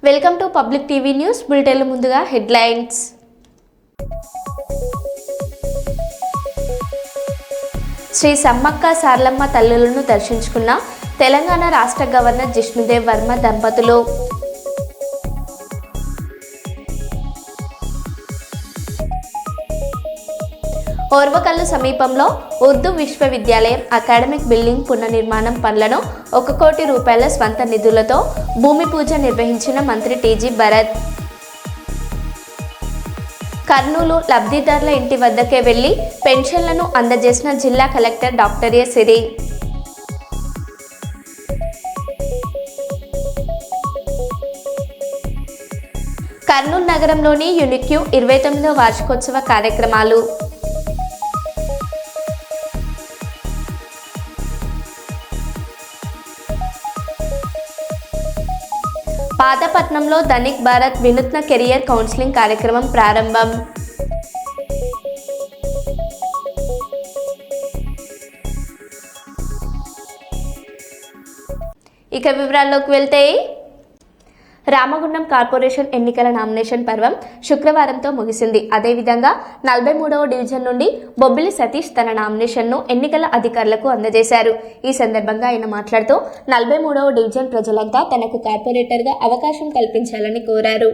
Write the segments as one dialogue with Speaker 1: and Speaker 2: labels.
Speaker 1: Welcome to public TV news bulletin. ముందుగా headlines. Shri Sammakka Saralamma తల్లులను దర్శించుకున్న తెలంగాణ రాష్ట్ర గవర్నర్ జిష్ణుదేవ్ వర్మ దంపతులు. ఓర్వకల్లు సమీపంలో ఉర్దూ విశ్వవిద్యాలయం అకాడమిక్ బిల్డింగ్ పునర్నిర్మాణం పనులను 1 కోటి రూపాయల స్వంత నిధులతో భూమి పూజ నిర్వహించిన మంత్రి టీజీ భరత్. కర్నూలు లబ్ధిదారుల ఇంటి వద్దకే వెళ్లి పెన్షన్లను అందజేసిన జిల్లా కలెక్టర్ డాక్టర్ ఏ సిరి. కర్నూలు నగరంలోని యూనిక్యూ 29వ వార్షికోత్సవ కార్యక్రమాలు. పాతపట్నంలో ధనిక్ భారత్ వినూత్న కెరియర్ కౌన్సిలింగ్ కార్యక్రమం ప్రారంభం. ఇక వివరాల్లోకి వెళ్తే, రామగుండం కార్పొరేషన్ ఎన్నికల నామినేషన్ పర్వం శుక్రవారంతో ముగిసింది. అదేవిధంగా 43వ డివిజన్ నుండి బొబ్బిలి సతీష్ తన నామినేషన్ను ఎన్నికల అధికారులకు అందజేశారు. ఈ సందర్భంగా ఆయన మాట్లాడుతూ 43వ డివిజన్ ప్రజలంతా తనకు కార్పొరేటర్గా అవకాశం కల్పించాలని కోరారు.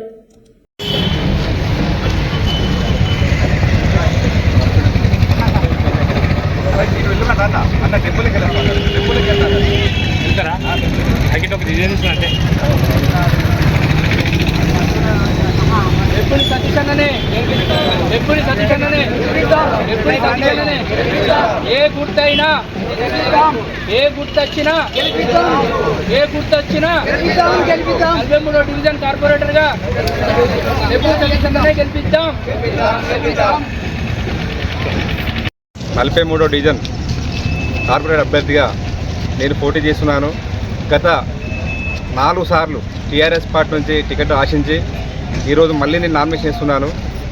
Speaker 2: ఏ గుర్తొచ్చినా 43వ డివిజన్ కార్పొరేటర్ గా గెలిపిద్దాం.
Speaker 3: 43వ డివిజన్ కార్పొరేటర్ అభ్యర్థిగా నేను పోటీ చేస్తున్నాను. గత 4 సార్లు టీఆర్ఎస్ పార్టీ నుంచి టికెట్ ఆశించి ఈరోజు మళ్ళీ నేను నామినేషన్ ఇస్తున్నాను.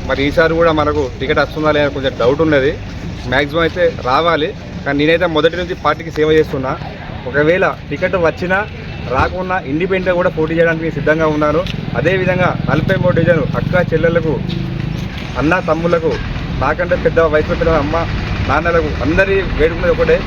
Speaker 3: మరి ఈసారి కూడా మనకు టికెట్ వస్తుందా లేదా కొంచెం డౌట్ ఉన్నది. మ్యాక్సిమం అయితే రావాలి, కానీ నేనైతే మొదటి నుంచి పార్టీకి సేవ చేస్తున్నా. ఒకవేళ టికెట్ వచ్చినా రాకున్నా ఇండిపెండెంట్గా కూడా పోటీ చేయడానికి సిద్ధంగా ఉన్నాను. అదేవిధంగా 43వ డివిజన్ అక్క చెల్లెళ్లకు, అన్న తమ్ముళ్లకు, నాకంటే పెద్ద వయసు పెట్టిన అమ్మ నాన్నలకు అందరి వేడుకున్నది ఒకటే,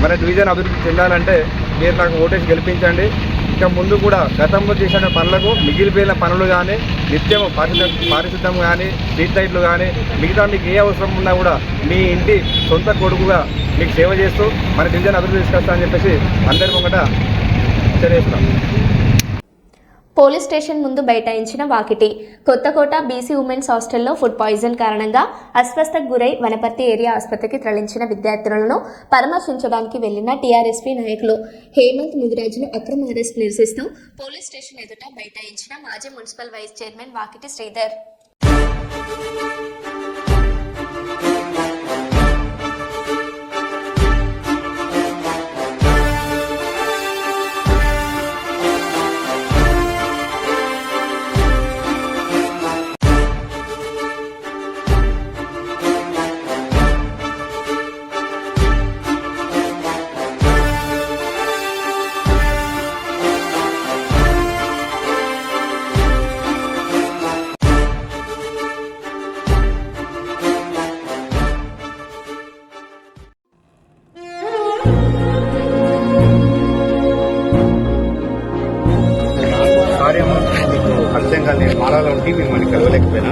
Speaker 3: మన డివిజన్ అభివృద్ధి చెందాలంటే మీరు నాకు ఓటేసి గెలిపించండి. ఇక ముందు కూడా గతంలో చేసిన పనులకు మిగిలిపోయిన పనులు కానీ, నిత్యం పారిశుద్ధం కానీ, స్ట్రీట్ లైట్లు కానీ, మిగతా మీకు ఏ అవసరం ఉన్నా కూడా మీ ఇంటి సొంత కొడుకుగా మీకు సేవ చేస్తూ మన డివిజన్ అభివృద్ధి తీసుకొస్తామని చెప్పేసి అందరి ముంగట తెలియజేస్తున్నాం.
Speaker 1: పోలీస్ స్టేషన్ ముందు బైఠాయించిన వాకిటి. కొత్తకోట బీసీ ఉమెన్స్ హాస్టల్లో ఫుడ్ పాయిజన్ కారణంగా అస్వస్థకు గురై వనపర్తి ఏరియా ఆసుపత్రికి తరలించిన విద్యార్థులను పరామర్శించడానికి వెళ్లిన టీఆర్ఎస్పీ నాయకులు హేమంత్ ముదిరాజును అక్రమ అరెస్ట్ నిరసిస్తూ పోలీస్ స్టేషన్ ఎదుట బైఠాయించిన మాజీ municipal vice chairman Vakiti Sridhar.
Speaker 4: అర్థంగా నేను మారాలో ఉండి మిమ్మల్ని కలవలేకపోయినా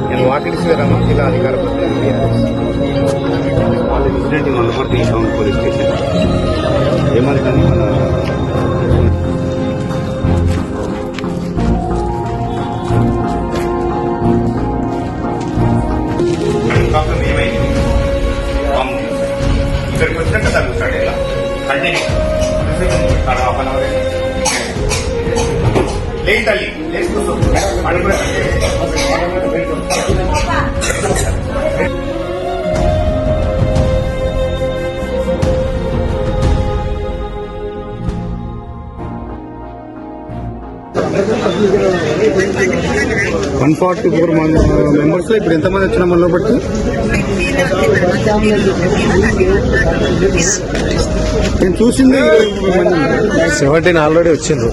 Speaker 4: నేను వాకిటి శ్రీరామ జిల్లా అధికార ప్రతినిధి. వాళ్ళ incident Wanaparthy town police station ఏమని కానీ మన ప్రాబ్లం ఏమైంది ఇక్కడికి వచ్చినాక తగ్గుతాడు ఇలా కంటిన్యూ హాఫ్ అన్ అవర్ లేదు తల్లి లేచుకూర్చో. 144 మెంబర్స్ లో ఇప్పుడు ఎంతమంది వచ్చినా మనలో బట్టి నేను చూసింది
Speaker 5: 17 ఆల్రెడీ వచ్చిండ్రు.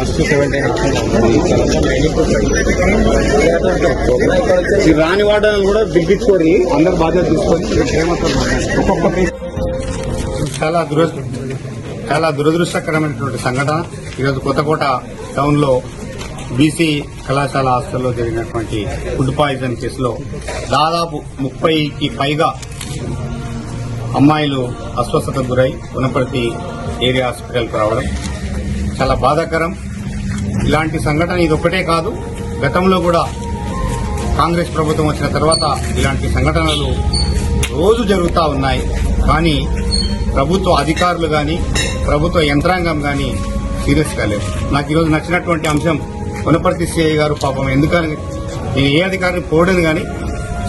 Speaker 4: ఈ రాని వాడని కూడా బిగ్గించుకొని అందరు బాధ్యత తీసుకొని ఒక్కొక్క చాలా దురదృష్టకరమైనటువంటి సంఘటన. ఈరోజు కొత్తకోట టౌన్ లో బీసీ కళాశాల హాస్టల్లో జరిగినటువంటి ఫుడ్ పాయిజన్ కేసులో దాదాపు 30కి పైగా అమ్మాయిలు అస్వస్థతకు గురై వనపర్తి ఏరియా హాస్పిటల్కు రావడం చాలా బాధాకరం. ఇలాంటి సంఘటన ఇదొక్కటే కాదు, గతంలో కూడా కాంగ్రెస్ ప్రభుత్వం వచ్చిన తర్వాత ఇలాంటి సంఘటనలు రోజు జరుగుతూ ఉన్నాయి. కానీ ప్రభుత్వ అధికారులు కానీ ప్రభుత్వ యంత్రాంగం కానీ సీరియస్గా లేదు. నాకు ఈరోజు నచ్చినటువంటి అంశం వనపర్తి సిఐ గారు పాపం ఎందుకని నేను ఏ అధికారిని పోడను కానీ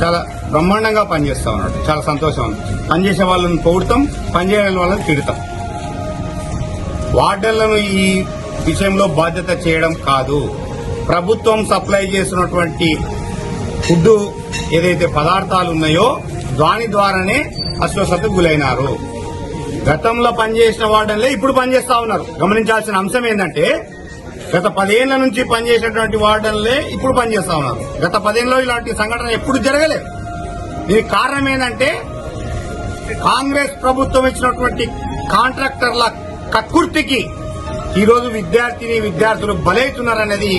Speaker 4: చాలా బ్రహ్మాండంగా పనిచేస్తా ఉన్నాడు. చాలా సంతోషం ఉంది. పనిచేసే వాళ్ళని పొగుడతాం, పనిచేయని వాళ్ళని తిడతాం. వార్డన్లను ఈ విషయంలో బాధ్యత చేయడం కాదు, ప్రభుత్వం సప్లై చేస్తున్నటువంటి ఫుడ్ ఏదైతే పదార్థాలు ఉన్నాయో దాని ద్వారానే అస్వస్థతకు గురైనారు. గతంలో పనిచేసిన వార్డన్లే ఇప్పుడు పనిచేస్తా ఉన్నారు. గమనించాల్సిన అంశం ఏంటంటే గత 10 ఏళ్ల నుంచి పనిచేసినటువంటి వార్డన్లే ఇప్పుడు పనిచేస్తా ఉన్నారు. గత 10 ఏళ్లలో ఇలాంటి సంఘటన ఎప్పుడు జరగలేదు. దీనికి కారణం ఏంటంటే కాంగ్రెస్ ప్రభుత్వం ఇచ్చినటువంటి కాంట్రాక్టర్ల కక్కుర్తికి ఈరోజు విద్యార్థులు బలవుతున్నారనేది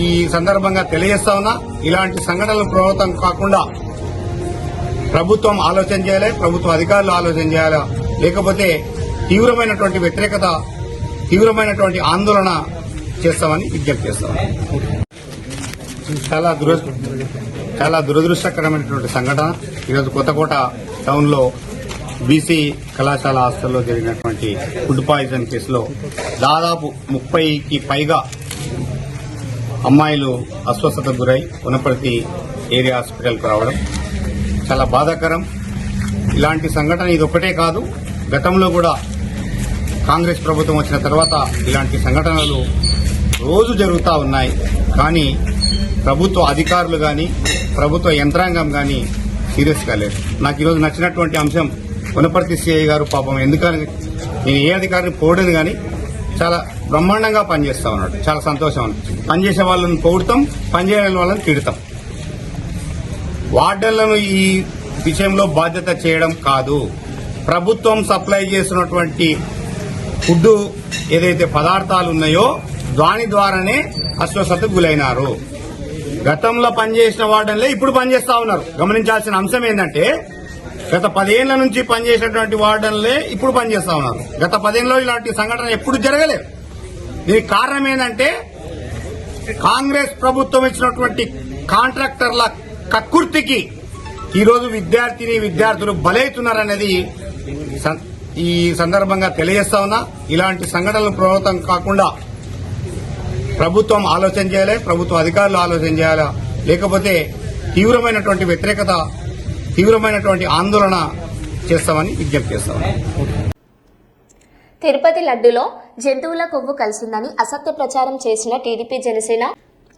Speaker 4: ఈ సందర్భంగా తెలియజేస్తా ఉన్నా. ఇలాంటి సంఘటనలు పునరావృతం కాకుండా ప్రభుత్వం ఆలోచన చేయాలి, ప్రభుత్వ అధికారులు ఆలోచన చేయాలి. లేకపోతే తీవ్రమైనటువంటి వ్యతిరేకత, తీవ్రమైనటువంటి ఆందోళన చేస్తామని విజ్ఞప్తి చేస్తాం. చాలా దురదృష్టకరమైనటువంటి సంఘటన. ఈరోజు కొత్తకోట టౌన్ లో బీసీ కళాశాల హాస్టల్లో జరిగినటువంటి ఫుడ్ పాయిజన్ కేసులో దాదాపు 30కి పైగా అమ్మాయిలు అస్వస్థతకు గురై వనపర్తి ఏరియా హాస్పిటల్కు రావడం చాలా బాధాకరం. ఇలాంటి సంఘటన ఇదొక్కటే కాదు, గతంలో కూడా కాంగ్రెస్ ప్రభుత్వం వచ్చిన తర్వాత ఇలాంటి సంఘటనలు రోజు జరుగుతూ ఉన్నాయి. కానీ ప్రభుత్వ అధికారులు కానీ ప్రభుత్వ యంత్రాంగం కానీ సీరియస్గా లేదు. నాకు ఈరోజు నచ్చినటువంటి అంశం వనపర్తి సిఐ గారు పాపం ఎందుకని నేను ఏ అధికారిని పోడను కానీ చాలా బ్రహ్మాండంగా పనిచేస్తా ఉన్నాడు. చాలా సంతోషం ఉంది. పనిచేసే వాళ్ళని పొగుడతాం, పనిచేయని వాళ్ళని తిడతాం. వార్డన్లను ఈ విషయంలో బాధ్యత చేయడం కాదు, ప్రభుత్వం సప్లై చేస్తున్నటువంటి ఫుడ్ ఏదైతే పదార్థాలు ఉన్నాయో దాని ద్వారానే అస్వస్థతకు గురైనారు. గతంలో పనిచేసిన వార్డన్లే ఇప్పుడు పనిచేస్తా ఉన్నారు. గమనించాల్సిన అంశం ఏంటంటే గత 10 ఏళ్ల నుంచి పనిచేసినటువంటి వార్డన్లే ఇప్పుడు పనిచేస్తా ఉన్నారు. గత 10 ఏళ్లలో ఇలాంటి సంఘటన ఎప్పుడు జరగలేదు. దీనికి కారణం ఏంటంటే కాంగ్రెస్ ప్రభుత్వం ఇచ్చినటువంటి కాంట్రాక్టర్ల కక్కుర్తికి ఈరోజు విద్యార్థులు బలవుతున్నారనేది ఈ సందర్భంగా తెలియజేస్తా ఉన్నా. ఇలాంటి సంఘటనలు పునరావృతం కాకుండా ప్రభుత్వం ఆలోచన చేయాలి, ప్రభుత్వ అధికారులు ఆలోచన చేయాలి. లేకపోతే తీవ్రమైనటువంటి వ్యతిరేకత, తీవ్రమైనటువంటి ఆందోళన చేస్తామని విజ్ఞప్తి చేస్తాం.
Speaker 1: తిరుపతి లడ్డులో జంతువుల కొవ్వు కలిసిందని అసత్య ప్రచారం చేసిన టీడీపీ జనసేన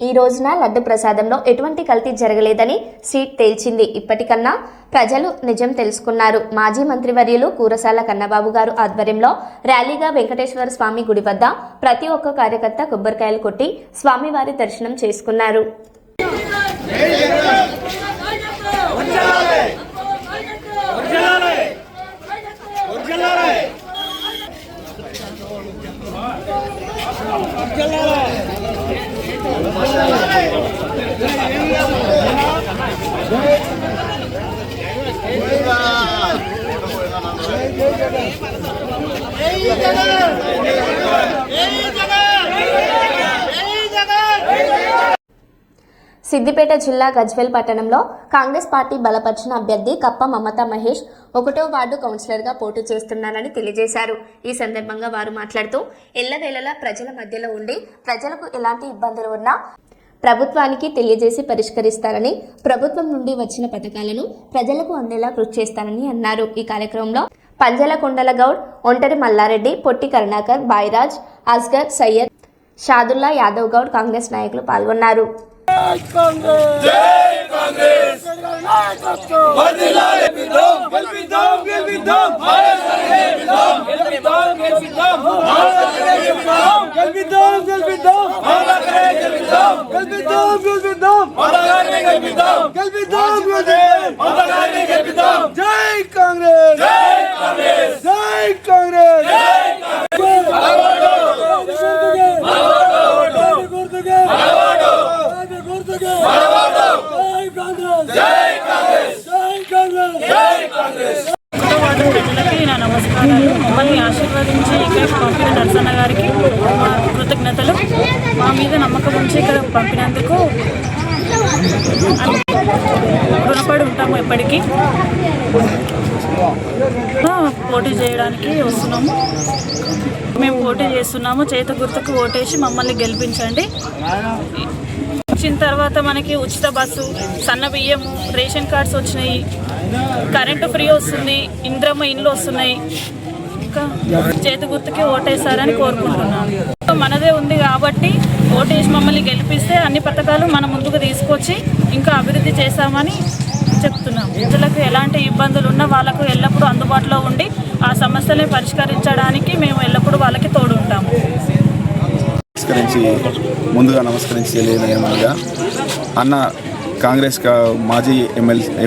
Speaker 1: ఈ రోజున లడ్డు ప్రసాదంలో ఎటువంటి కల్తీ జరగలేదని సీట్ తేల్చింది. ఇప్పటికన్నా ప్రజలు నిజం తెలుసుకున్నారు. మాజీ మంత్రివర్యులు కూరసాల కన్నబాబు గారు ఆధ్వర్యంలో ర్యాలీగా వెంకటేశ్వర స్వామి గుడి వద్ద ప్రతి ఒక్క కార్యకర్త కొబ్బరికాయలు కొట్టి స్వామివారి దర్శనం చేసుకున్నారు. సిద్దిపేట జిల్లా గజ్వేల్ పట్టణంలో కాంగ్రెస్ పార్టీ బలపరిచిన అభ్యర్థి కప్ప మమతా మహేష్ 1వ వార్డు కౌన్సిలర్గా పోటీ చేస్తున్నారని తెలియజేశారు. ఈ సందర్భంగా వారు మాట్లాడుతూ ఎల్లవేళలా ప్రజల మధ్యలో ఉండి ప్రజలకు ఎలాంటి ఇబ్బందులు ఉన్నా ప్రభుత్వానికి తెలియజేసి పరిష్కరిస్తారని, ప్రభుత్వం నుండి వచ్చిన పథకాలను ప్రజలకు అందేలా కృషి చేస్తారని అన్నారు. ఈ కార్యక్రమంలో పంజల కొండల గౌడ్, ఒంటరి మల్లారెడ్డి, పొట్టి కరుణాకర్, బాయిరాజ్, అస్గర్, సయ్యద్, షాదుల్లా యాదవ్ గౌడ్ కాంగ్రెస్ నాయకులు పాల్గొన్నారు.
Speaker 6: కాంగ్రెస్ ప్రజలకి నా నమస్కారాలు. మమ్మల్ని ఆశీర్వదించి ఇక్కడికి పంపిన నరసన్న గారికి మా కృతజ్ఞతలు. మా మీద నమ్మకం ఉంచి ఇక్కడ పంపినందుకు రుణపడి ఉంటాము. ఎప్పటికీ పోటీ చేయడానికి వస్తున్నాము. మేము పోటీ చేస్తున్నాము. చేత గుర్తుకు ఓటేసి మమ్మల్ని గెలిపించండి. వచ్చిన తర్వాత మనకి ఉచిత బస్సు, సన్న బియ్యము, రేషన్ కార్డ్స్ వచ్చినాయి, కరెంటు ఫ్రీ వస్తుంది, ఇంద్రమ్మ ఇండ్లు వస్తున్నాయి. ఇంకా చేతి గుర్తుకి ఓటేస్తారని కోరుకుంటున్నాను. మనదే ఉంది కాబట్టి ఓటేసి మమ్మల్ని గెలిపిస్తే అన్ని పథకాలు మన ముందుకు తీసుకొచ్చి ఇంకా అభివృద్ధి చేస్తామని చెప్తున్నాం. ప్రజలకు ఎలాంటి ఇబ్బందులు ఉన్నా వాళ్ళకు ఎల్లప్పుడూ అందుబాటులో ఉండి ఆ సమస్యల్ని పరిష్కరించడానికి మేము ఎల్లప్పుడూ వాళ్ళకి తోడు ఉంటాము.
Speaker 7: ముందుగా నమస్కరించి తెలియజేయమనగా అన్న కాంగ్రెస్ మాజీ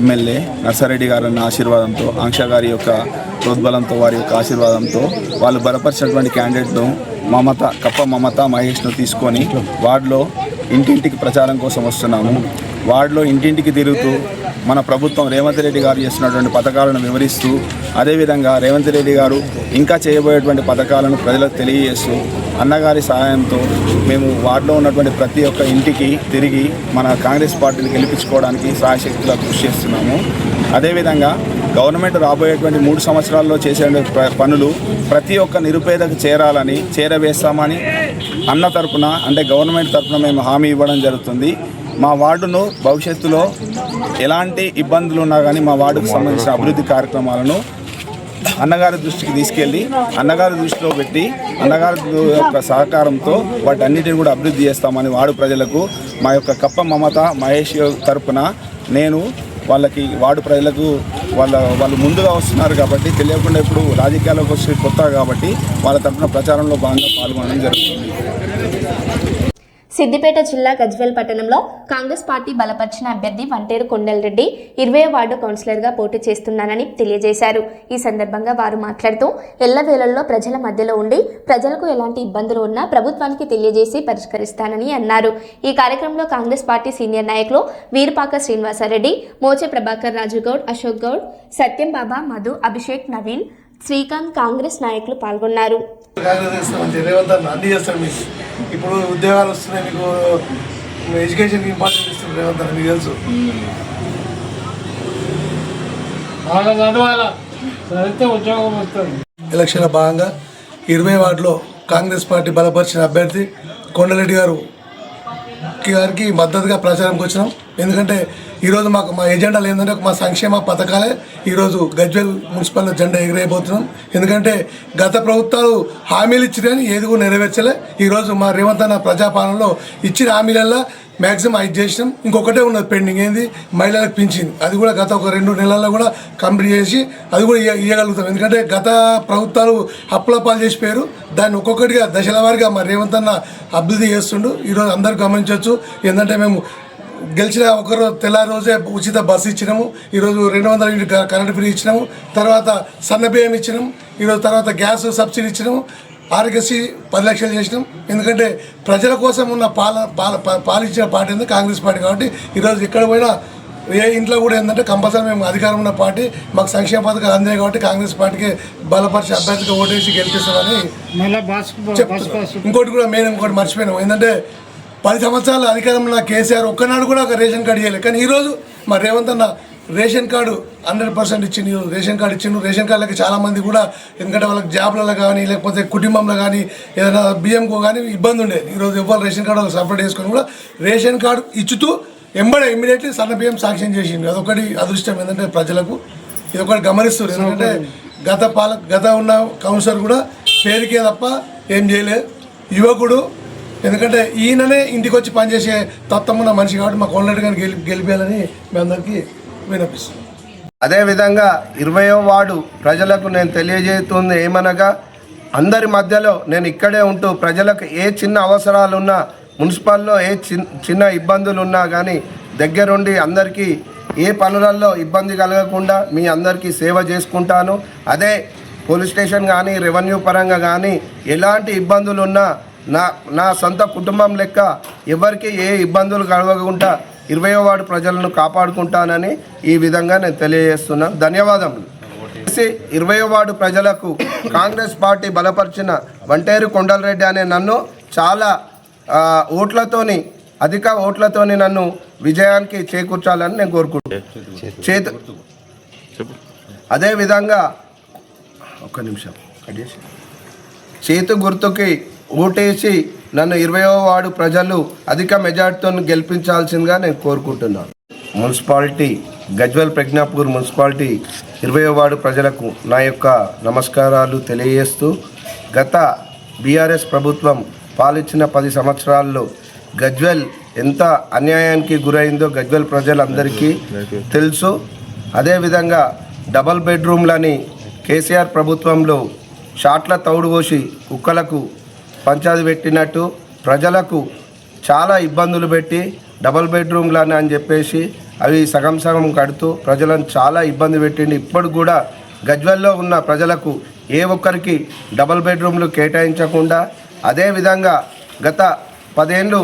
Speaker 7: ఎమ్మెల్యే నర్సారెడ్డి గారి ఆశీర్వాదంతో, ఆంక్ష గారి యొక్క ప్రోద్బలంతో, వారి యొక్క ఆశీర్వాదంతో వాళ్ళు బలపరిచినటువంటి క్యాండిడేట్ను కప్ప మమత మహేష్ను తీసుకొని వార్డులో ఇంటింటికి ప్రచారం కోసం వస్తున్నాము. వార్డులో ఇంటింటికి తిరుగుతూ మన ప్రభుత్వం రేవంత్ రెడ్డి గారు చేస్తున్నటువంటి పథకాలను వివరిస్తూ, అదేవిధంగా రేవంత్ రెడ్డి గారు ఇంకా చేయబోయేటువంటి పథకాలను ప్రజలకు తెలియజేస్తూ అన్నగారి సహాయంతో మేము వార్డులో ఉన్నటువంటి ప్రతి ఒక్క ఇంటికి తిరిగి మన కాంగ్రెస్ పార్టీని గెలిపించుకోవడానికి సాయశక్తిగా కృషి చేస్తున్నాము. అదేవిధంగా గవర్నమెంట్ రాబోయేటువంటి 3 సంవత్సరాల్లో చేసే పనులు ప్రతి ఒక్క నిరుపేదకు చేరవేస్తామని అన్న తరపున, అంటే గవర్నమెంట్ తరపున మేము హామీ ఇవ్వడం జరుగుతుంది. మా వార్డును భవిష్యత్తులో ఎలాంటి ఇబ్బందులు ఉన్నా కానీ మా వార్డుకు సంబంధించిన అభివృద్ధి కార్యక్రమాలను అన్నగారి దృష్టికి తీసుకెళ్ళి అన్నగారి దృష్టిలో పెట్టి అన్నగారి యొక్క సహకారంతో వాటన్నిటిని కూడా అభివృద్ధి చేస్తామని వార్డు ప్రజలకు మా యొక్క కప్ప మమత మహేష్ తరపున నేను వాళ్ళకి వార్డు ప్రజలకు వాళ్ళు ముందుగా వస్తున్నారు కాబట్టి తెలియకుండా ఇప్పుడు రాజకీయాల్లోకి వచ్చి కొత్త కాబట్టి వాళ్ళ తరపున ప్రచారంలో భాగంగా పాల్గొనడం జరుగుతుంది.
Speaker 1: సిద్దిపేట జిల్లా గజ్వేల్ పట్టణంలో కాంగ్రెస్ పార్టీ బలపరిచిన అభ్యర్థి వంటేరు కొండలరెడ్డి 20వ వార్డు కౌన్సిలర్గా పోటీ చేస్తున్నానని తెలియజేశారు. ఈ సందర్భంగా వారు మాట్లాడుతూ ఎల్లవేళల్లో ప్రజల మధ్యలో ఉండి ప్రజలకు ఎలాంటి ఇబ్బందులు ఉన్నా ప్రభుత్వానికి తెలియజేసి పరిష్కరిస్తానని అన్నారు. ఈ కార్యక్రమంలో కాంగ్రెస్ పార్టీ సీనియర్ నాయకులు వీరపాక శ్రీనివాసరెడ్డి, మోచే ప్రభాకర్ రాజు గౌడ్, అశోక్ గౌడ్, సత్యం బాబా, మధు, అభిషేక్, నవీన్, శ్రీకాంత్ కాంగ్రెస్ నాయకులు పాల్గొన్నారు.
Speaker 8: ఇప్పుడు ఉద్యోగాలు వస్తున్నాయి, మీకు ఎడ్యుకేషన్ ఇంపార్టెంట్ ఇస్తుంది రేవంత్ అన్న, మీకు తెలుసు. ఎలక్షన్ల భాగంగా 20 వార్డులో కాంగ్రెస్ పార్టీ బలపరిచిన అభ్యర్థి కొండలరెడ్డి గారికి మద్దతుగా ప్రచారంకి వచ్చినాం. ఎందుకంటే ఈరోజు మా ఎజెండాలు ఏంటంటే మా సంక్షేమ పథకాలే ఈరోజు గజ్వేల్ మున్సిపల్ జెండా ఎగిరైపోతున్నాం. ఎందుకంటే గత ప్రభుత్వాలు హామీలు ఇచ్చిరని ఏది కూడా నెరవేర్చలే. ఈరోజు మా రేవంత్ అన్న ప్రజాపాలనలో ఇచ్చిన హామీలల్లో మ్యాక్సిమం 5 చేసినాం. ఇంకొకటే ఉన్నది పెండింగ్, ఏంది మహిళలకు పింఛన్. అది కూడా గత ఒక 2 నెలల్లో కూడా కంప్లీట్ చేసి అది కూడా ఇవ్వగలుగుతాం. ఎందుకంటే గత ప్రభుత్వాలు అప్పులపాలు చేసిపోయారు. దాన్ని ఒక్కొక్కటిగా దశల వారీగా మా రేవంత్ అన్న అభివృద్ధి చేస్తుండు. ఈరోజు అందరూ గమనించవచ్చు. ఏంటంటే మేము గెలిచిన ఒకరు తెల్లారి రోజే ఉచిత బస్సు ఇచ్చినాము. ఈరోజు 200 యూనిట్ కరెంట్ ఫ్రీ ఇచ్చినాము. తర్వాత సన్న బియ్యం ఇచ్చినాము. ఈరోజు తర్వాత గ్యాస్ సబ్సిడీ ఇచ్చినాము. ఆరోగ్యశ్రీ 10 లక్షలు చేసినాం. ఎందుకంటే ప్రజల కోసం ఉన్న పాలించిన పార్టీ ఉంది కాంగ్రెస్ పార్టీ. కాబట్టి ఈరోజు ఎక్కడ పోయినా ఏ ఇంట్లో కూడా ఏంటంటే కంపల్సరీ మేము అధికారం ఉన్న పార్టీ, మాకు సంక్షేమ పథకాలు అందాయి కాబట్టి కాంగ్రెస్ పార్టీకి బలపరిచి అభ్యర్థిగా ఓటేసి గెలిపిస్తామని చెప్తున్నాం. ఇంకోటి కూడా మేము ఇంకోటి మర్చిపోయినాం. ఏంటంటే 10 సంవత్సరాల అధికారంలో కేసీఆర్ ఒక్కనాడు కూడా ఒక రేషన్ కార్డు ఇవ్వలేదు. కానీ ఈరోజు మా రేవంత్ అన్న రేషన్ కార్డు 100% ఇచ్చింది. రేషన్ కార్డు ఇచ్చిండు. రేషన్ కార్డులకి చాలామంది కూడా, ఎందుకంటే వాళ్ళకి జాబ్లలో కానీ లేకపోతే కుటుంబంలో కానీ ఏదైనా బియ్యంకో కానీ ఇబ్బంది ఉండేది. ఈరోజు ఎవరు రేషన్ కార్డు వాళ్ళకి సపరేట్ చేసుకొని కూడా రేషన్ కార్డు ఇచ్చుతూ ఇమ్మీడియట్లీ సన్న బియ్యం శాంక్షన్ చేసిండు. అదొకటి అదృష్టం. ఏంటంటే ప్రజలకు ఇదొకటి గమనిస్తారు. ఎందుకంటే గత ఉన్న కౌన్సిలర్ కూడా పేరుకే తప్ప ఏం చేయలేదు. యువకుడు, ఎందుకంటే ఈయననే ఇంటికి వచ్చి పనిచేసే తత్వం ఉన్న మనిషి కాబట్టి మా కొండలరెడ్డి గారిని గెలిపేయాలని మీ అందరికీ వినిపిస్తున్నాం.
Speaker 9: అదేవిధంగా 20వ వార్డు ప్రజలకు నేను తెలియజేస్తుంది ఏమనగా, అందరి మధ్యలో నేను ఇక్కడే ఉంటూ ప్రజలకు ఏ చిన్న అవసరాలున్నా, మున్సిపల్లో ఏ చిన్న ఇబ్బందులు ఉన్నా కానీ దగ్గరుండి అందరికీ ఏ పనులలో ఇబ్బంది కలగకుండా మీ అందరికీ సేవ చేసుకుంటాను. అదే పోలీస్ స్టేషన్ కానీ రెవెన్యూ పరంగా కానీ ఎలాంటి ఇబ్బందులు ఉన్నా నా సొంత కుటుంబం లెక్క ఎవరికి ఏ ఇబ్బందులు కలగకుండా 20వ వార్డు ప్రజలను కాపాడుకుంటానని ఈ విధంగా నేను తెలియజేస్తున్నాను. ధన్యవాదములు. 20వ వార్డు ప్రజలకు కాంగ్రెస్ పార్టీ బలపరిచిన వంటేరు కొండలరెడ్డి అనే నన్ను చాలా అధిక ఓట్లతోని నన్ను విజయానికి చేకూర్చాలని నేను కోరుకుంటున్నాను. అదేవిధంగా ఒక్క నిమిషం చేతు గుర్తుకి ఓటేసి నన్ను 20వ వార్డు ప్రజలు అధిక మెజార్టీతో గెలిపించాల్సిందిగా నేను కోరుకుంటున్నాను. మున్సిపాలిటీ గజ్వేల్ ప్రజ్ఞాపూర్ మున్సిపాలిటీ 20వ వార్డు ప్రజలకు నా యొక్క నమస్కారాలు తెలియజేస్తూ, గత బీఆర్ఎస్ ప్రభుత్వం పాలించిన 10 సంవత్సరాల్లో గజ్వేల్ ఎంత అన్యాయానికి గురైందో గజ్వేల్ ప్రజలందరికీ తెలుసు. అదేవిధంగా డబల్ బెడ్రూమ్లని కేసీఆర్ ప్రభుత్వంలో షాట్ల తౌడు పోసి కుక్కలకు పంచాది పెట్టినట్టు ప్రజలకు చాలా ఇబ్బందులు పెట్టి డబల్ బెడ్రూమ్లని అని చెప్పేసి అవి సగం సగం కడుతూ ప్రజలను చాలా ఇబ్బంది పెట్టింది. ఇప్పుడు కూడా గజ్వేల్లో ఉన్న ప్రజలకు ఏ ఒక్కరికి డబల్ బెడ్రూమ్లు కేటాయించకుండా, అదేవిధంగా గత 10 ఏళ్ళు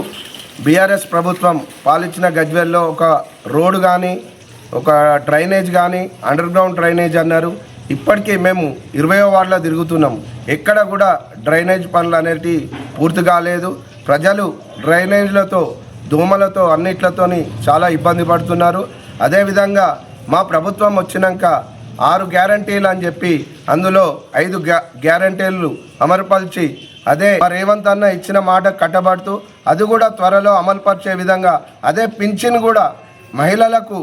Speaker 9: బీఆర్ఎస్ ప్రభుత్వం పాలించిన గజ్వేల్లో ఒక రోడ్డు కానీ ఒక డ్రైనేజ్ కానీ అండర్ గ్రౌండ్ డ్రైనేజ్ అన్నారు. ఇప్పటికీ మేము 20వ వార్డులో తిరుగుతున్నాం. ఎక్కడ కూడా డ్రైనేజ్ పనులు అనేటివి పూర్తి కాలేదు. ప్రజలు డ్రైనేజ్లతో దోమలతో అన్నిట్లతోని చాలా ఇబ్బంది పడుతున్నారు. అదేవిధంగా మా ప్రభుత్వం వచ్చినాక 6 గ్యారంటీలు అని చెప్పి అందులో 5 గ్యారంటీలు అమలుపరిచి అదే రేవంత్ అన్న ఇచ్చిన మాట కట్టబడుతూ అది కూడా త్వరలో అమలుపరిచే విధంగా, అదే పింఛన్ కూడా మహిళలకు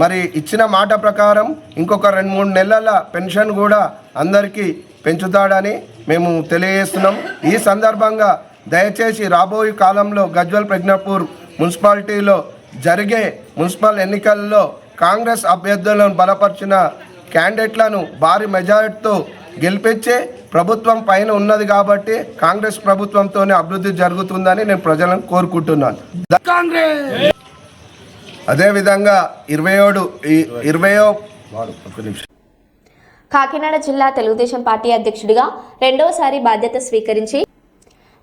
Speaker 9: మరి ఇచ్చిన మాట ప్రకారం ఇంకొక 2-3 నెలల పెన్షన్ కూడా అందరికీ పెంచుతాడని మేము తెలియజేస్తున్నాం. ఈ సందర్భంగా దయచేసి రాబోయే కాలంలో గజ్వేల్ ప్రజ్ఞాపూర్ మున్సిపాలిటీలో జరిగే మున్సిపల్ ఎన్నికల్లో కాంగ్రెస్ అభ్యర్థులను బలపరిచిన క్యాండిడేట్లను భారీ మెజారిటీతో గెలిపించే ప్రభుత్వం పైన ఉన్నది కాబట్టి కాంగ్రెస్ ప్రభుత్వంతోనే అభివృద్ధి జరుగుతుందని నేను ప్రజలను కోరుకుంటున్నాను. అదేవిధంగా 20వ
Speaker 1: కాకినాడ జిల్లా తెలుగుదేశం పార్టీ అధ్యక్షుడిగా రెండవసారి బాధ్యత స్వీకరించి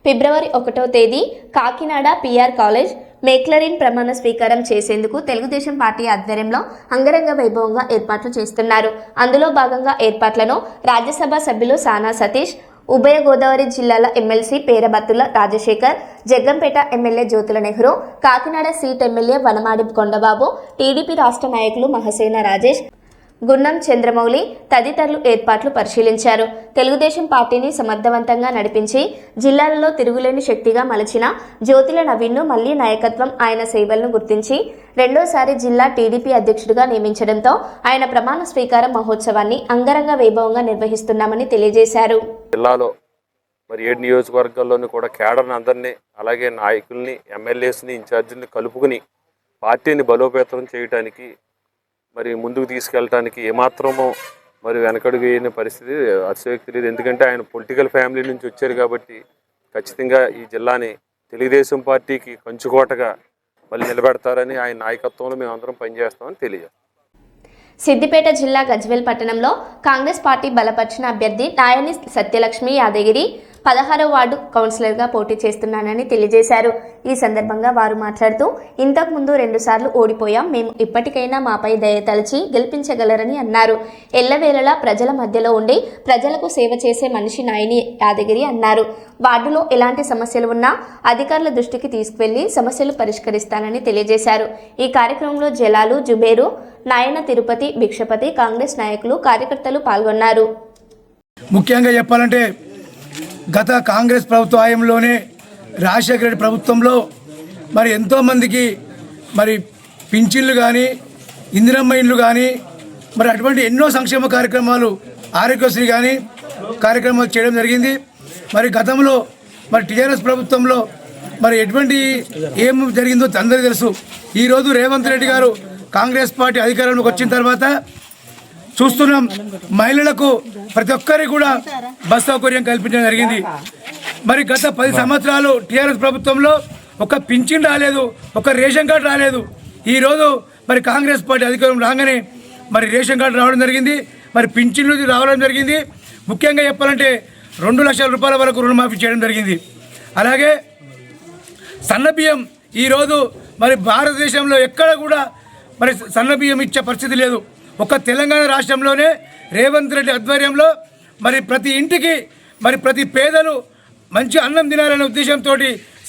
Speaker 1: ఫిబ్రవరి 1వ తేదీ కాకినాడ పిఆర్ కాలేజ్ మేక్లరిన్ ప్రమాణ స్వీకారం చేసేందుకు తెలుగుదేశం పార్టీ ఆధ్వర్యంలో అంగరంగ వైభవంగా ఏర్పాట్లు చేస్తున్నారు. అందులో భాగంగా ఏర్పాట్లను రాజ్యసభ సభ్యులు సానా సతీష్, ఉభయ గోదావరి జిల్లాల MLC Perabathula Rajasekhar, Jaggampeta MLA Jyothula Nehru, Kakinada seat MLA Vanamadi Kondababu, TDP రాష్ట్ర నాయకులు మహసేన రాజేష్, గున్నం చంద్రమౌళి తదితరులు ఏర్పాట్లు పరిశీలించారు. తెలుగుదేశం పార్టీని సమర్థవంతంగా నడిపించి జిల్లాలలో తిరుగులేని శక్తిగా మలచిన జ్యోతుల నవీన్ను మళ్లీ నాయకత్వం ఆయన సేవలను గుర్తించి రెండోసారి జిల్లా టీడీపీ అధ్యక్షుడిగా నియమించడంతో ఆయన ప్రమాణ స్వీకార మహోత్సవాన్ని అంగరంగ వైభవంగా నిర్వహిస్తున్నామని తెలియజేశారు.
Speaker 10: జిల్లాలో మరి 7 నియోజకవర్గాల్లోనూ కూడా కేడర్ని అందరినీ, అలాగే నాయకుల్ని, ఎమ్మెల్యేస్ని, ఇన్ఛార్జీని కలుపుకుని పార్టీని బలోపేతం చేయడానికి మరి ముందుకు తీసుకెళ్ళడానికి ఏమాత్రమో మరి వెనకడుగు వేయని పరిస్థితి అతిశయోక్తి లేదు. ఎందుకంటే ఆయన పొలిటికల్ ఫ్యామిలీ నుంచి వచ్చారు కాబట్టి ఖచ్చితంగా ఈ జిల్లాని తెలుగుదేశం పార్టీకి కంచుకోటగా మళ్ళీ నిలబెడతారని ఆయన నాయకత్వంలో మేమందరం పనిచేస్తామని తెలియజేస్తాం.
Speaker 1: సిద్దిపేట జిల్లా గజ్వేల్ పట్టణంలో కాంగ్రెస్ పార్టీ బలపరిచిన అభ్యర్థి నాయని సత్యలక్ష్మి యాదగిరి 16వ వార్డు కౌన్సిలర్గా పోటీ చేస్తున్నానని తెలియజేశారు. ఈ సందర్భంగా వారు మాట్లాడుతూ, ఇంతకుముందు 2 సార్లు ఓడిపోయాం, మేము ఇప్పటికైనా మాపై దయ తలచి గెలిపించగలరని అన్నారు. ఎల్లవేళలా ప్రజల మధ్యలో ఉండి ప్రజలకు సేవ చేసే మనిషి నాయని యాదగిరి అన్నారు. వార్డులో ఎలాంటి సమస్యలు ఉన్నా అధికారుల దృష్టికి తీసుకువెళ్లి సమస్యలు పరిష్కరిస్తానని తెలియజేశారు. ఈ కార్యక్రమంలో జలాలు, జుబేరు, నాయన తిరుపతి, భిక్షపతి, కాంగ్రెస్ నాయకులు, కార్యకర్తలు పాల్గొన్నారు.
Speaker 8: ముఖ్యంగా చెప్పాలంటే గత కాంగ్రెస్ ప్రభుత్వ హయాంలోనే రాజశేఖర రెడ్డి ప్రభుత్వంలో మరి ఎంతోమందికి మరి పింఛన్లు కానీ, ఇందిరమ్మ ఇండ్లు కానీ, మరి అటువంటి ఎన్నో సంక్షేమ కార్యక్రమాలు, ఆరోగ్యశ్రీ కానీ కార్యక్రమాలు చేయడం జరిగింది. మరి గతంలో మరి టీఆర్ఎస్ ప్రభుత్వంలో మరి ఎటువంటి ఏం జరిగిందో అందరికీ తెలుసు. ఈరోజు రేవంత్ రెడ్డి గారు కాంగ్రెస్ పార్టీ అధికారంలోకి వచ్చిన తర్వాత చూస్తున్నాం. మహిళలకు ప్రతి ఒక్కరికి కూడా బస్ సౌకర్యం కల్పించడం జరిగింది. మరి గత 10 సంవత్సరాలు టీఆర్ఎస్ ప్రభుత్వంలో ఒక పింఛన్ రాలేదు, ఒక రేషన్ కార్డు రాలేదు. ఈరోజు మరి కాంగ్రెస్ పార్టీ అధికారం రాగానే మరి రేషన్ కార్డు రావడం జరిగింది, మరి పింఛన్లు రావడం జరిగింది. ముఖ్యంగా చెప్పాలంటే 2 లక్షల రూపాయల వరకు రుణమాఫీ చేయడం జరిగింది. అలాగే సన్నబియ్యం ఈరోజు మరి భారతదేశంలో ఎక్కడ కూడా మరి సన్నబియ్యం ఇచ్చే పరిస్థితి లేదు. ఒక తెలంగాణ రాష్ట్రంలోనే రేవంత్ రెడ్డి ఆధ్వర్యంలో మరి ప్రతి ఇంటికి మరి ప్రతి పేదలు మంచి అన్నం తినాలనే ఉద్దేశంతో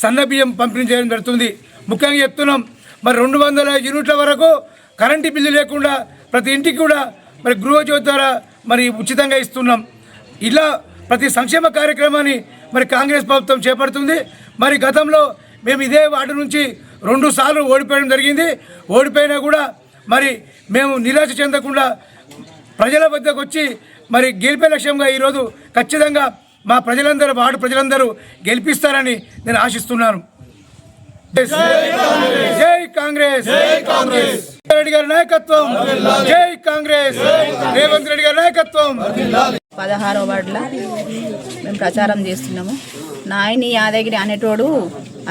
Speaker 8: సన్నబియ్యం పంపిణీ చేయడం జరుగుతుంది. ముఖ్యంగా చెప్తున్నాం, మరి 200 యూనిట్ల వరకు కరెంటు బిల్లు లేకుండా ప్రతి ఇంటికి కూడా మరి గృహజ్యోతి ద్వారా మరి ఉచితంగా ఇస్తున్నాం. ఇలా ప్రతి సంక్షేమ కార్యక్రమాన్ని మరి కాంగ్రెస్ ప్రభుత్వం చేపడుతుంది. మరి గతంలో మేము ఇదే వార్డు నుంచి 2 సార్లు ఓడిపోవడం జరిగింది. ఓడిపోయినా కూడా మరి మేము నిరాశ చెందకుండా ప్రజల వద్దకు వచ్చి మరి గెలిపే లక్ష్యంగా ఈరోజు ఖచ్చితంగా మా ప్రజలందరూ వార్డు ప్రజలందరూ గెలిపిస్తారని నేను ఆశిస్తున్నాను. జై కాంగ్రెస్, రెడ్డి గారి నాయకత్వం, జై కాంగ్రెస్, రేవంత్ రెడ్డి గారి నాయకత్వం.
Speaker 11: 16వ వార్డులో మేము ప్రచారం చేస్తున్నాము. నాయని యాదగిరి అనేటోడు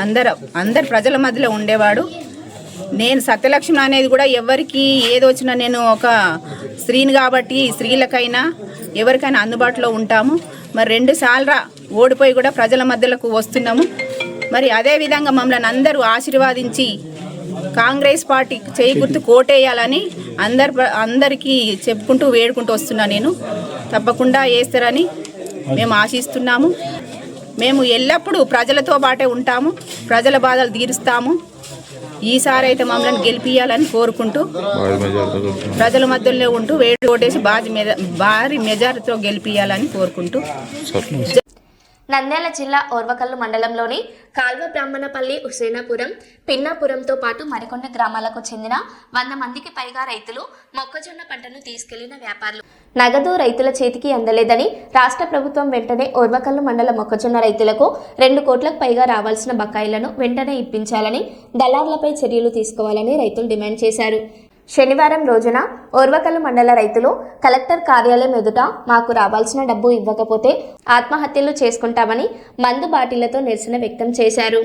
Speaker 11: అందరు ప్రజల మధ్యలో ఉండేవాడు. నేను సత్యలక్ష్మి అనేది కూడా ఎవరికి ఏదొచ్చినా నేను ఒక స్త్రీని కాబట్టి స్త్రీలకైనా ఎవరికైనా అందుబాటులో ఉంటాము. మరి 2 సార్లు ఓడిపోయి కూడా ప్రజల మధ్యలోకి వస్తున్నాము. మరి అదేవిధంగా మమ్మల్ని అందరూ ఆశీర్వాదించి కాంగ్రెస్ పార్టీ చేయి గుర్తు కోటేయాలని అందరికీ చెప్పుకుంటూ వేడుకుంటూ వస్తున్నా. నేను తప్పకుండా వేస్తారని మేము ఆశిస్తున్నాము. మేము ఎల్లప్పుడూ ప్రజలతో పాటే ఉంటాము, ప్రజల బాధలు తీరుస్తాము. ఈసారి అయితే మమ్మల్ని గెలిపియాలని కోరుకుంటూ ప్రజల మధ్యలో ఉంటూ వేడి ఓటేసి భారీ మెజారిటీతో గెలిపియాలని కోరుకుంటూ.
Speaker 1: నంద్యాల జిల్లా ఓర్వకల్లు మండలంలోని కాల్వ బ్రాహ్మణపల్లి, హుసేనాపురం, పిన్నాపురంతో పాటు మరికొన్ని గ్రామాలకు చెందిన 100 మందికి పైగా రైతులు మొక్కజొన్న పంటను తీసుకెళ్లిన వ్యాపారులు నగదు రైతుల చేతికి అందలేదని రాష్ట్ర ప్రభుత్వం వెంటనే ఓర్వకల్లు మండల మొక్కజొన్న రైతులకు 2 కోట్లకు పైగా రావాల్సిన బకాయిలను వెంటనే ఇప్పించాలని, దళార్లపై చర్యలు తీసుకోవాలని రైతులు డిమాండ్ చేశారు. శనివారం రోజున ఓర్వకల్లు మండల రైతులు కలెక్టర్ కార్యాలయం ఎదుట మాకు రావాల్సిన డబ్బు ఇవ్వకపోతే ఆత్మహత్యలు చేసుకుంటామని మందు బాటిళ్లతో నిరసన వ్యక్తం చేశారు.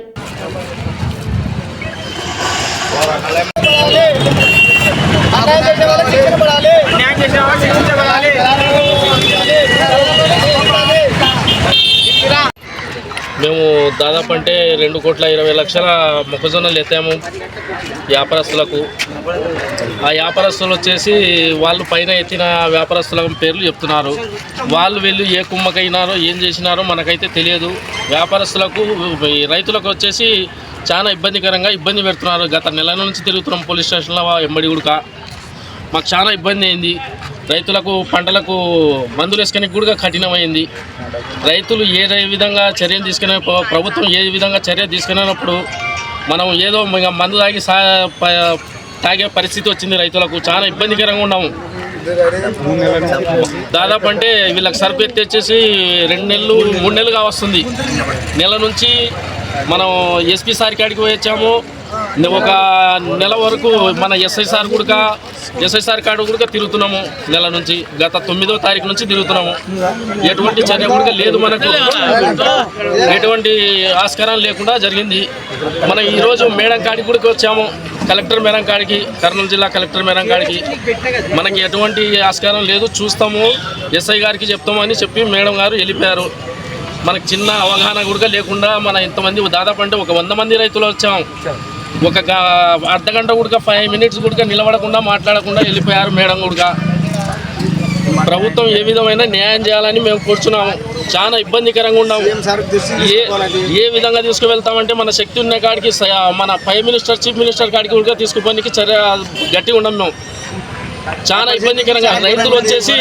Speaker 12: మేము దాదాపు అంటే 2,20,00,000 మొక్కజొన్నలు ఎత్తాము వ్యాపారస్తులకు. ఆ వ్యాపారస్తులు వచ్చేసి వాళ్ళు పైన ఎత్తిన వ్యాపారస్తుల పేర్లు చెప్తున్నారు. వాళ్ళు వెళ్ళి ఏ కుమ్మకైనారో ఏం చేసినారో మనకైతే తెలియదు. వ్యాపారస్తులకు రైతులకు వచ్చేసి చాలా ఇబ్బంది పెడుతున్నారు. గత నెల నుంచి తిరుగుతున్నాం పోలీస్ స్టేషన్లో ఎంబడి కూడా. మాకు చాలా ఇబ్బంది అయింది. రైతులకు పంటలకు మందులు వేసుకొని కూడా కఠినమైంది. రైతులు ఏ విధంగా చర్యలు తీసుకునే ప్రభుత్వం ఏ విధంగా చర్య తీసుకున్నప్పుడు మనం ఏదో మందు తాగే పరిస్థితి వచ్చింది. రైతులకు చాలా ఇబ్బందికరంగా ఉన్నాము. దాదాపు అంటే వీళ్ళకి సరుకు ఎత్తేసేసి 2 నెలలు 3 నెలలుగా వస్తుంది. నెల నుంచి మనం ఎస్పీ సార్ కాడికి వచ్చాము. ఒక నెల వరకు మన ఎస్ఐ సార్ కాడు కూడా తిరుగుతున్నాము. నెల నుంచి గత 9వ తారీఖు నుంచి తిరుగుతున్నాము. ఎటువంటి చర్య కూడా లేదు. మనకు ఎటువంటి ఆస్కారం లేకుండా జరిగింది. మనం ఈరోజు మేడం కాడికి కూడా వచ్చాము, కలెక్టర్ మేడం కాడికి, కర్నూలు జిల్లా కలెక్టర్ మేడం కాడికి. మనకి ఎటువంటి ఆస్కారం లేదు, చూస్తాము, ఎస్ఐ గారికి చెప్తామని చెప్పి మేడం గారు వెళ్ళిపోయారు. మనకు చిన్న అవగాహన కూడా లేకుండా మన ఇంతమంది దాదాపు అంటే ఒక 100 మంది రైతులు వచ్చాము. ఒక అర్ధగంట కూడా 5 మినిట్స్ కూడా నిలబడకుండా మాట్లాడకుండా వెళ్ళిపోయారు మేడం కూడా. ప్రభుత్వం ఏ విధమైన న్యాయం చేయాలని మేము కూర్చున్నాము. చాలా ఇబ్బందికరంగా ఉన్నాము. ఏ విధంగా తీసుకువెళ్తామంటే మన శక్తి ఉన్న కాడికి మన చీఫ్ మినిస్టర్ కాడికి కూడా తీసుకుపోనికి చర్య గట్టిగా ఉన్నాం మేము. చాలా ఇబ్బందికరంగా రైతులు వచ్చేసి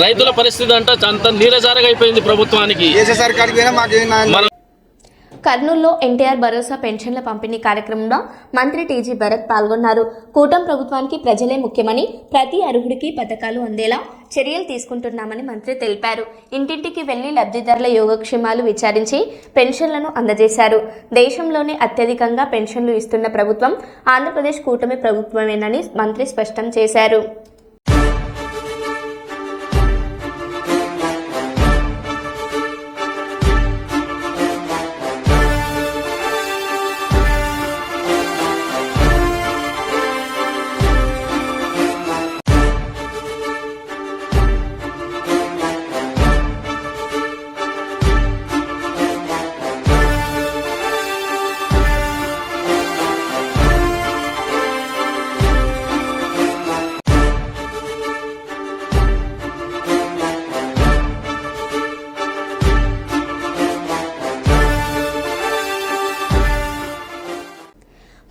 Speaker 12: రైతుల పరిస్థితి అంటే అంత నీరజారగా అయిపోయింది ప్రభుత్వానికి.
Speaker 1: కర్నూలులో ఎన్టీఆర్ భరోసా పెన్షన్ల పంపిణీ కార్యక్రమంలో మంత్రి టీజీ భరత్ పాల్గొన్నారు. కూటమి ప్రభుత్వానికి ప్రజలే ముఖ్యమని, ప్రతి అర్హుడికి పథకాలు అందేలా చర్యలు తీసుకుంటున్నామని మంత్రి తెలిపారు. ఇంటింటికి వెళ్లి లబ్ధిదారుల యోగక్షేమాలు విచారించి పెన్షన్లను అందజేశారు. దేశంలోనే అత్యధికంగా పెన్షన్లు ఇస్తున్న ప్రభుత్వం ఆంధ్రప్రదేశ్ కూటమి ప్రభుత్వమేనని మంత్రి స్పష్టం చేశారు.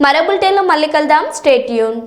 Speaker 1: మరో బులెటిన్లో మళ్ళీ కలుద్దాం. Stay tune.